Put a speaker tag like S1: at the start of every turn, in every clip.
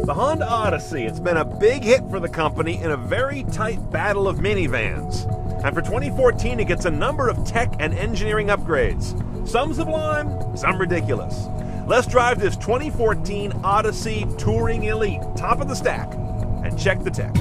S1: The Honda Odyssey, it's been a big hit for the company in a very tight battle of minivans. And for 2014, it gets a number of tech and engineering upgrades. Some sublime, some ridiculous. Let's drive this 2014 Odyssey Touring Elite, top of the stack, and check the tech.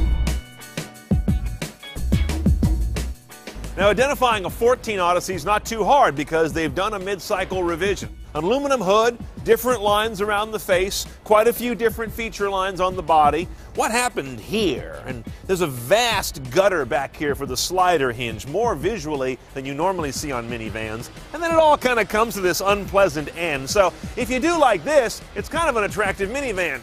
S1: Now, identifying a 14 Odyssey is not too hard because they've done a mid-cycle revision. An aluminum hood, different lines around the face, quite a few different feature lines on the body. What happened here? And there's a vast gutter back here for the slider hinge, more visually than you normally see on minivans. And then it all kind of comes to this unpleasant end. So if you do like this, it's kind of an attractive minivan.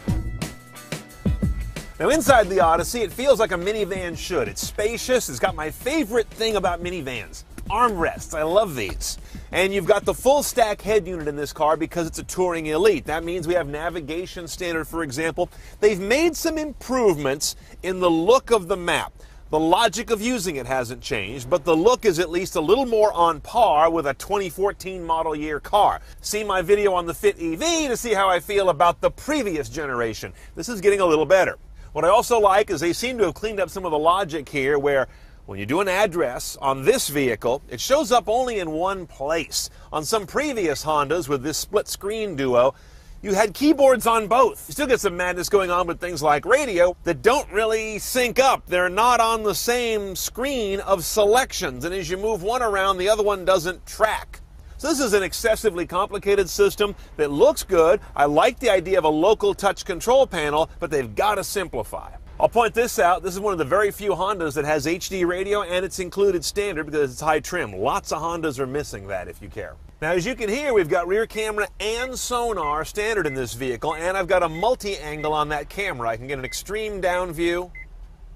S1: Now inside the Odyssey, it feels like a minivan should. It's spacious. It's got my favorite thing about minivans, armrests. I love these. And you've got the full stack head unit in this car because it's a Touring Elite. That means we have navigation standard, for example. They've made some improvements in the look of the map. The logic of using it hasn't changed, but the look is at least a little more on par with a 2014 model year car. See my video on the Fit EV to see how I feel about the previous generation. This is getting a little better. What I also like is they seem to have cleaned up some of the logic here where when you do an address on this vehicle, it shows up only in one place. On some previous Hondas with this split screen duo, you had keyboards on both. You still get some madness going on with things like radio that don't really sync up. They're not on the same screen of selections, and as you move one around, the other one doesn't track. So this is an excessively complicated system that looks good. I like the idea of a local touch control panel, but they've got to simplify. I'll point this out. This is one of the very few Hondas that has HD radio, and it's included standard because it's high trim. Lots of Hondas are missing that if you care. Now, as you can hear, we've got rear camera and sonar standard in this vehicle, and I've got a multi-angle on that camera. I can get an extreme down view,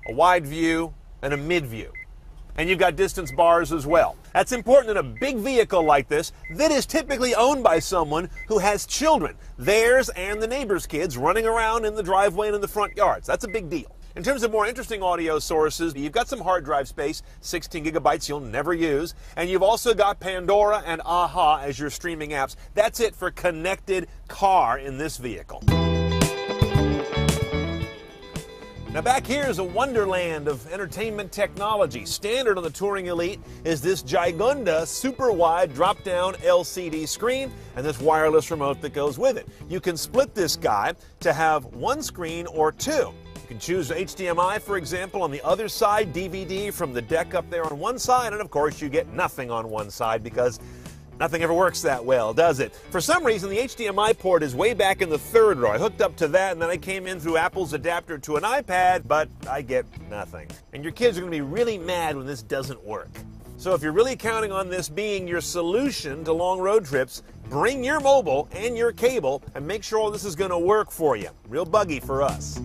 S1: a wide view, and a mid view. And you've got distance bars as well. That's important in a big vehicle like this that is typically owned by someone who has children, theirs and the neighbor's kids, running around in the driveway and in the front yards. That's a big deal. In terms of more interesting audio sources, you've got some hard drive space, 16 gigabytes you'll never use, and you've also got Pandora and Aha as your streaming apps. That's it for connected car in this vehicle. Now back here is a wonderland of entertainment technology. Standard on the Touring Elite is this Gigunda super wide drop-down LCD screen and this wireless remote that goes with it. You can split this guy to have one screen or two. You can choose HDMI, for example, on the other side, DVD from the deck up there on one side, and of course you get nothing on one side because nothing ever works that well, does it? For some reason, the HDMI port is way back in the third row. I hooked up to that, and then I came in through Apple's adapter to an iPad, but I get nothing. And your kids are going to be really mad when this doesn't work. So if you're really counting on this being your solution to long road trips, bring your mobile and your cable and make sure all this is going to work for you. Real buggy for us.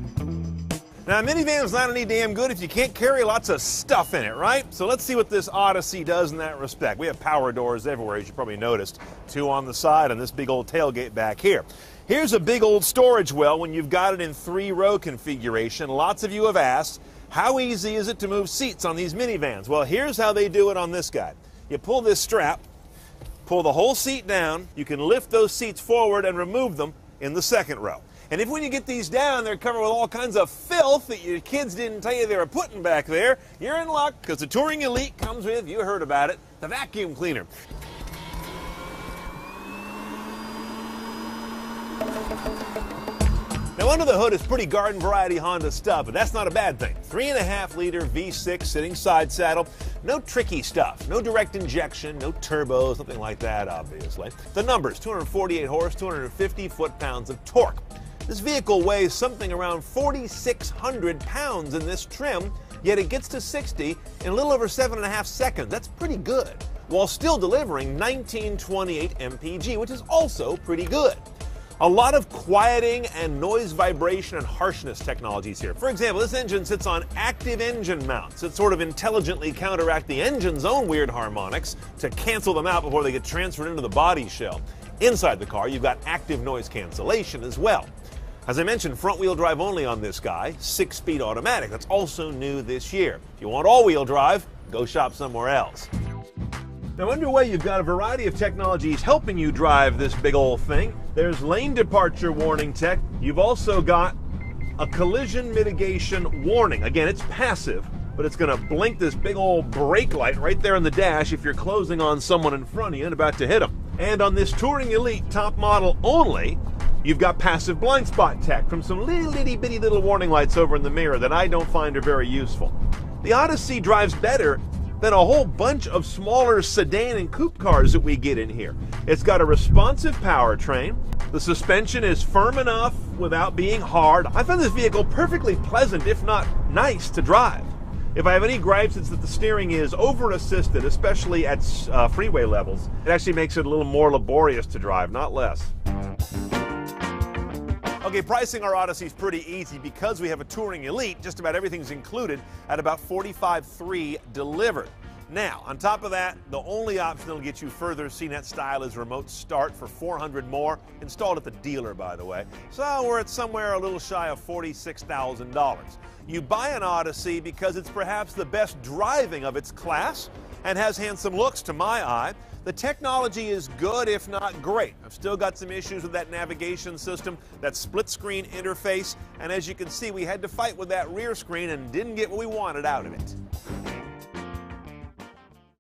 S1: Now, a minivan is not any damn good if you can't carry lots of stuff in it, right? So let's see what this Odyssey does in that respect. We have power doors everywhere, as you probably noticed. Two on the side and this big old tailgate back here. Here's a big old storage well when you've got it in 3-row configuration. Lots of you have asked, how easy is it to move seats on these minivans? Well, here's how they do it on this guy. You pull this strap, pull the whole seat down. You can lift those seats forward and remove them in the second row. And if when you get these down, they're covered with all kinds of filth that your kids didn't tell you they were putting back there, you're in luck because the Touring Elite comes with, you heard about it, the vacuum cleaner. Now under the hood is pretty garden variety Honda stuff, but that's not a bad thing. 3.5-liter V6 sitting side saddle, no tricky stuff, no direct injection, no turbos, nothing like that obviously. The numbers, 248 horse, 250 foot-pounds of torque. This vehicle weighs something around 4,600 pounds in this trim, yet it gets to 60 in a little over 7.5 seconds. That's pretty good, while still delivering 1928 mpg, which is also pretty good. A lot of quieting and noise vibration and harshness technologies here. For example, this engine sits on active engine mounts that sort of intelligently counteract the engine's own weird harmonics to cancel them out before they get transferred into the body shell. Inside the car, you've got active noise cancellation as well. As I mentioned, front-wheel drive only on this guy, 6-speed automatic. That's also new this year. If you want all-wheel drive, go shop somewhere else. Now underway, you've got a variety of technologies helping you drive this big old thing. There's lane departure warning tech. You've also got a collision mitigation warning. Again, it's passive, but it's going to blink this big old brake light right there in the dash if you're closing on someone in front of you and about to hit them. And on this Touring Elite top model only, you've got passive blind spot tech from some little itty bitty little warning lights over in the mirror that I don't find are very useful. The Odyssey drives better than a whole bunch of smaller sedan and coupe cars that we get in here. It's got a responsive powertrain. The suspension is firm enough without being hard. I found this vehicle perfectly pleasant, if not nice, to drive. If I have any gripes, it's that the steering is over-assisted, especially at freeway levels. It actually makes it a little more laborious to drive, not less. Okay, pricing our Odyssey is pretty easy because we have a Touring Elite. Just about everything's included at about $45,300 delivered. Now, on top of that, the only option that'll get you further CNET style is remote start for $400 more, installed at the dealer, by the way. So we're at somewhere a little shy of $46,000. You buy an Odyssey because it's perhaps the best driving of its class and has handsome looks to my eye. The technology is good, if not great. I've still got some issues with that navigation system, that split screen interface, and as you can see, we had to fight with that rear screen and didn't get what we wanted out of it.